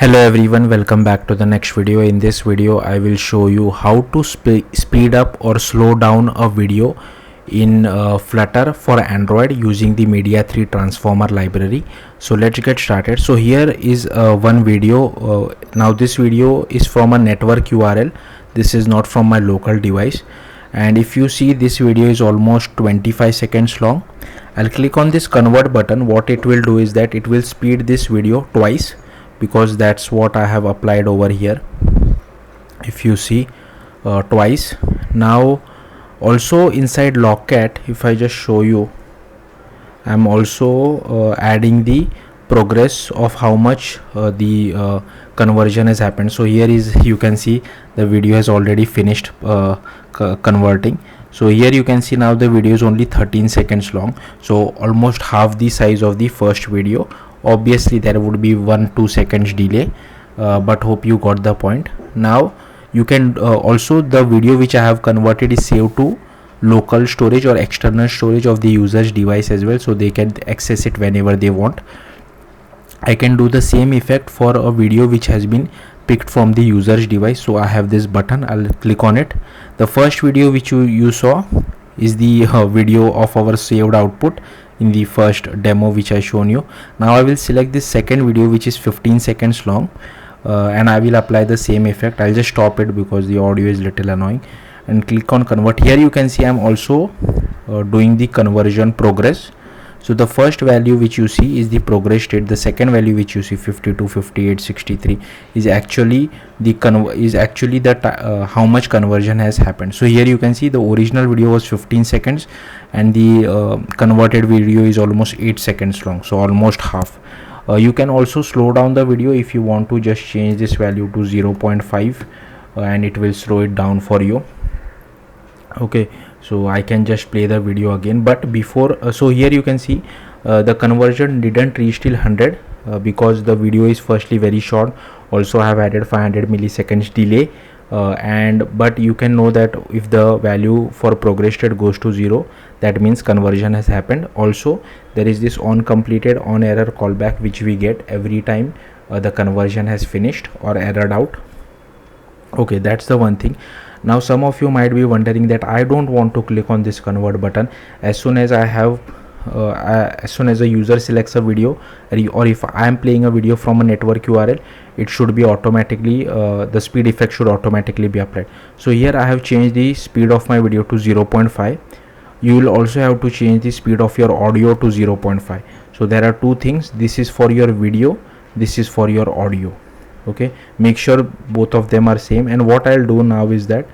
Hello everyone, welcome back to the next video. In this video I will show you how to speed up or slow down a video in Flutter for Android using the Media3 transformer library. So let's get started. So here is one video. Now this video is from a network URL. This is not from my local device, and if you see, this video is almost 25 seconds long. I'll click on this convert button. What it will do is that it will speed this video twice, because that's what I have applied over here. If you see, twice. Now also inside logcat, if I just show you, I'm also adding the progress of how much the conversion has happened. So here is, you can see the video has already finished converting. So here you can see now the video is only 13 seconds long, so almost half the size of the first video. Obviously there would be 1-2 seconds delay, but hope you got the point. Now you can also, the video which I have converted is saved to local storage or external storage of the user's device as well, so they can access it whenever they want. I can do the same effect for a video which has been picked from the user's device. So I have this button, I'll click on it. The first video which you saw is the video of our saved output in the first demo which I shown you. Now I will select this second video which is 15 seconds long, and I will apply the same effect. I'll just stop it because the audio is little annoying, and click on convert. Here you can see I'm also doing the conversion progress. So the first value which you see is the progress state. The second value which you see 52, 58, 63 is actually the how much conversion has happened. So here you can see the original video was 15 seconds and the converted video is almost 8 seconds long, so almost half. You can also slow down the video if you want to. Just change this value to 0.5 and it will slow it down for you. Okay, so I can just play the video again, but before so here you can see the conversion didn't reach till 100 because the video is firstly very short. Also I have added 500 milliseconds delay, but you can know that if the value for progress state goes to 0, that means conversion has happened. Also there is this on completed on error callback which we get every time the conversion has finished or errored out. Okay, that's the one thing. Now some of you might be wondering that I don't want to click on this convert button. As soon as as soon as a user selects a video, or if I am playing a video from a network URL, it should be automatically the speed effect should automatically be applied. So here I have changed the speed of my video to 0.5. You will also have to change the speed of your audio to 0.5. So there are two things. This is for your video, this is for your audio. Okay, make sure both of them are same. And what I'll do now is that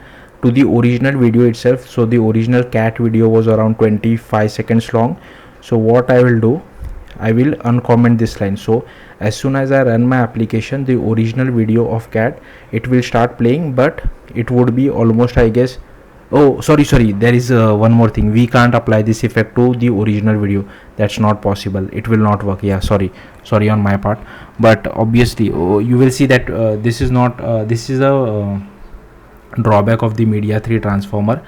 to the original video itself, so the original cat video was around 25 seconds long. So what I will do, I will uncomment this line. So as soon as I run my application, the original video of cat, it will start playing, but it would be almost, I guess, oh sorry, there is one more thing. We can't apply this effect to the original video. That's not possible, it will not work. Yeah, sorry on my part, but obviously you will see that this is not this is a drawback of the Media3 transformer.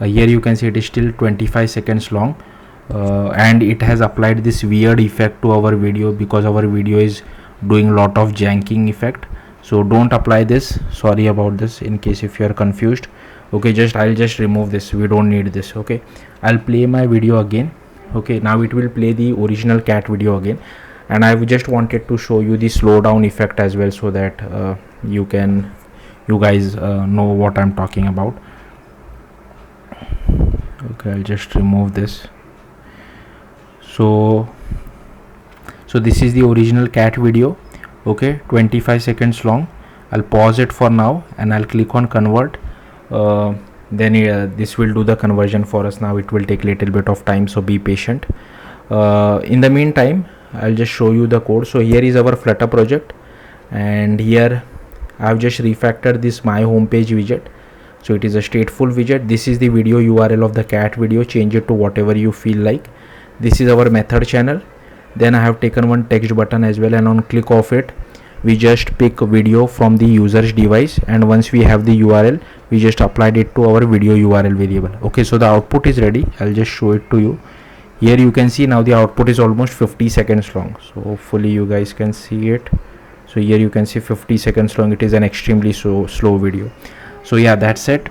Here you can see it is still 25 seconds long, and it has applied this weird effect to our video because our video is doing a lot of janking effect. So don't apply this. Sorry about this, in case if you are confused. Okay, I'll just remove this, we don't need this. Okay, I'll play my video again. Okay, now it will play the original cat video again, and I just wanted to show you the slowdown effect as well, so that you guys know what I'm talking about. Okay, I'll just remove this. So this is the original cat video. Okay, 25 seconds long. I'll pause it for now and I'll click on convert. Then this will do the conversion for us. Now it will take a little bit of time, so be patient. In the meantime, I'll just show you the code. So here is our Flutter project, and here I've just refactored this my homepage widget. So it is a stateful widget. This is the video URL of the cat video. Change it to whatever you feel like. This is our method channel. Then I have taken one text button as well, and on click of it, we just pick video from the user's device, and once we have the URL, we just applied it to our video URL variable. Okay, so the output is ready. I'll just show it to you. Here you can see now the output is almost 50 seconds long, so hopefully you guys can see it. So here you can see 50 seconds long. It is an extremely slow video. So yeah, that's it.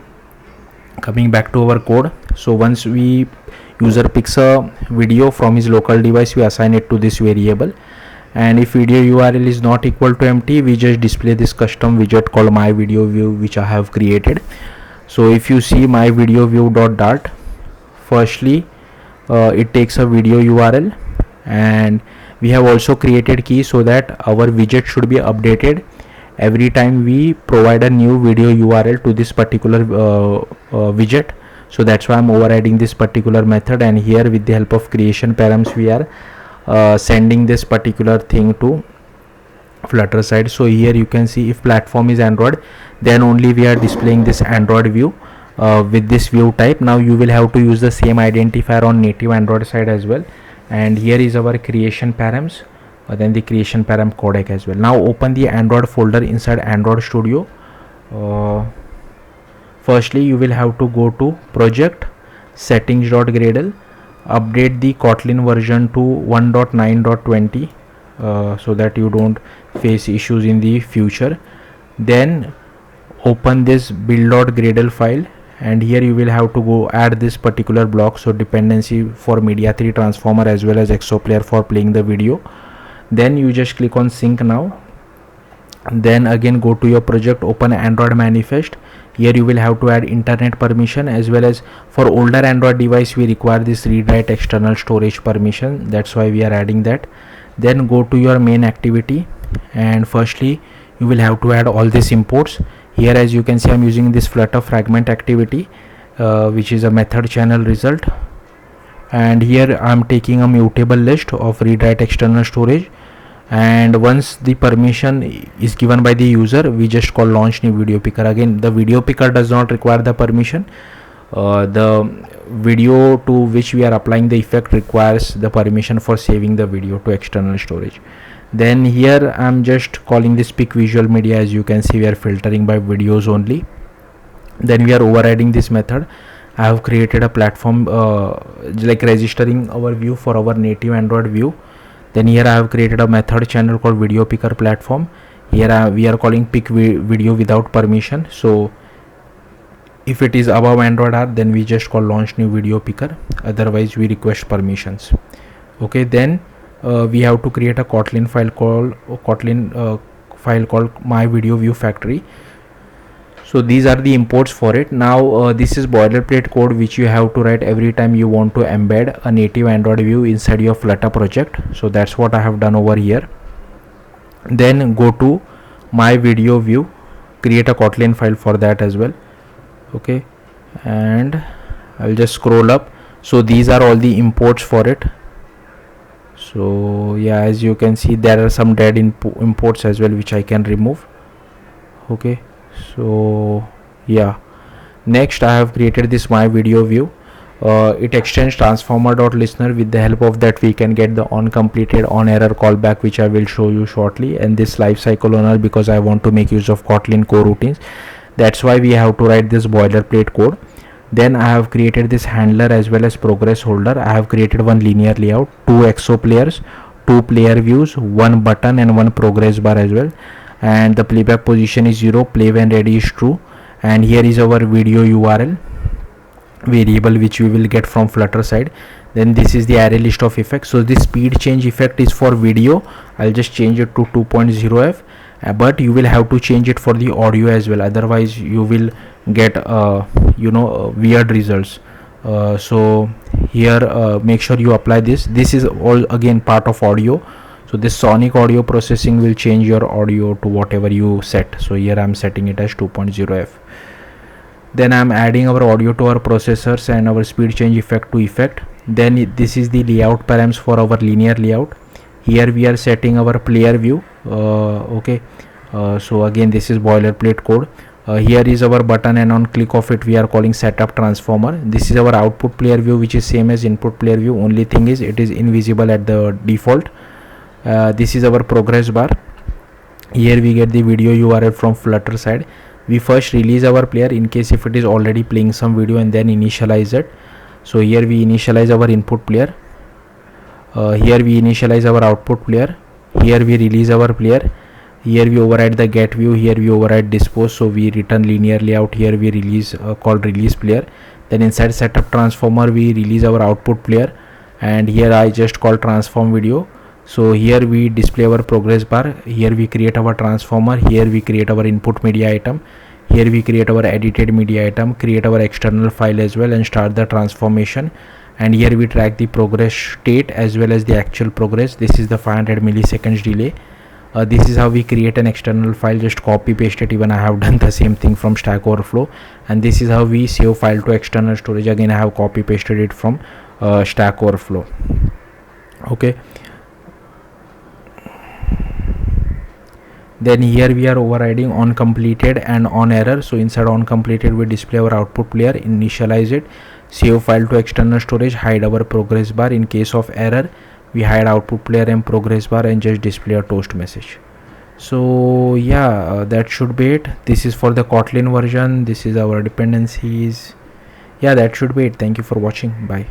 Coming back to our code. So once user picks a video from his local device, we assign it to this variable, and if video URL is not equal to empty, we just display this custom widget called my video view, which I have created. So if you see my video view.dart, firstly it takes a video URL, and we have also created key so that our widget should be updated every time we provide a new video URL to this particular widget. So that's why I'm overriding this particular method, and here with the help of creation params we are sending this particular thing to Flutter side. So here you can see if platform is Android, then only we are displaying this Android view with this view type. Now you will have to use the same identifier on native Android side as well, and here is our creation params, then the creation param codec as well. Now open the Android folder inside Android Studio. Firstly you will have to go to project, settings.gradle, update the Kotlin version to 1.9.20 so that you don't face issues in the future. Then open this build.gradle file, and here you will have to go add this particular block, so dependency for Media3 transformer as well as exoplayer for playing the video. Then you just click on sync now, then again go to your project, open Android manifest. Here you will have to add internet permission, as well as for older Android device we require this read write external storage permission, that's why we are adding that. Then go to your main activity, and firstly you will have to add all these imports. Here as you can see I'm using this Flutter fragment activity which is a method channel result, and here I'm taking a mutable list of read write external storage, and once the permission is given by the user we just call launch new video picker. Again the video picker does not require the permission, the video to which we are applying the effect requires the permission for saving the video to external storage. Then here I'm just calling this pick visual media. As you can see we are filtering by videos only. Then we are overriding this method. I have created a platform like registering our view for our native Android view. Then here I have created a method channel called video picker platform. Here we are calling pick video without permission, so if it is above Android R then we just call launch new video picker, otherwise we request permissions. Okay, then we have to create a Kotlin file called my video view factory. So these are the imports for it. Now this is boilerplate code which you have to write every time you want to embed a native Android view inside your Flutter project. So that's what I have done over here. Then go to my video view, create a Kotlin file for that as well. Okay, and I'll just scroll up. So these are all the imports for it. So yeah, as you can see there are some dead imports as well which I can remove. Okay, so yeah, next I have created this my video view. It extends transformer.listener. With the help of that we can get the onCompleted onError callback, which I will show you shortly, and this lifecycle owner because I want to make use of Kotlin coroutines. That's why we have to write this boilerplate code. Then I have created this handler as well as progress holder. I have created one linear layout, 2 exo players, 2 player views, 1 button and 1 progress bar as well, and the playback position is 0, play when ready is true. And here is our video URL variable which we will get from Flutter side. Then this is the array list of effects. So this speed change effect is for video. I'll just change it to 2.0f, but you will have to change it for the audio as well, otherwise you will get weird results. So here make sure you apply this. This is all again part of audio. So this sonic audio processing will change your audio to whatever you set. So here I'm setting it as 2.0f. Then I'm adding our audio to our processors and our speed change effect to effect. Then this is the layout params for our linear layout. Here we are setting our player view. So again this is boilerplate code. Here is our button, and on click of it we are calling setup transformer. This is our output player view, which is same as input player view, only thing is it is invisible at the default. This is our progress bar. Here we get the video URL from Flutter side. We first release our player in case if it is already playing some video, and then initialize it. So here we initialize our input player, here we initialize our output player, here we release our player, Here we override the get view, here we override dispose, so we return linear layout. Here we release called release player. Then inside setup transformer we release our output player, and here I just call transform video. So here we display our progress bar. Here we create our transformer. Here we create our input media item. Here we create our edited media item, create our external file as well, and start the transformation. And here we track the progress state as well as the actual progress. This is the 500 milliseconds delay. This is how we create an external file. Just copy paste it. Even I have done the same thing from Stack Overflow. And this is how we save file to external storage. Again, I have copy pasted it from Stack Overflow. Okay, then here we are overriding on completed and on error. So inside on completed we display our output player, initialize it, save file to external storage, hide our progress bar. In case of error we hide output player and progress bar and just display a toast message. So yeah, that should be it. This is for the Kotlin version. This is our dependencies. Yeah, that should be it. Thank you for watching. Bye.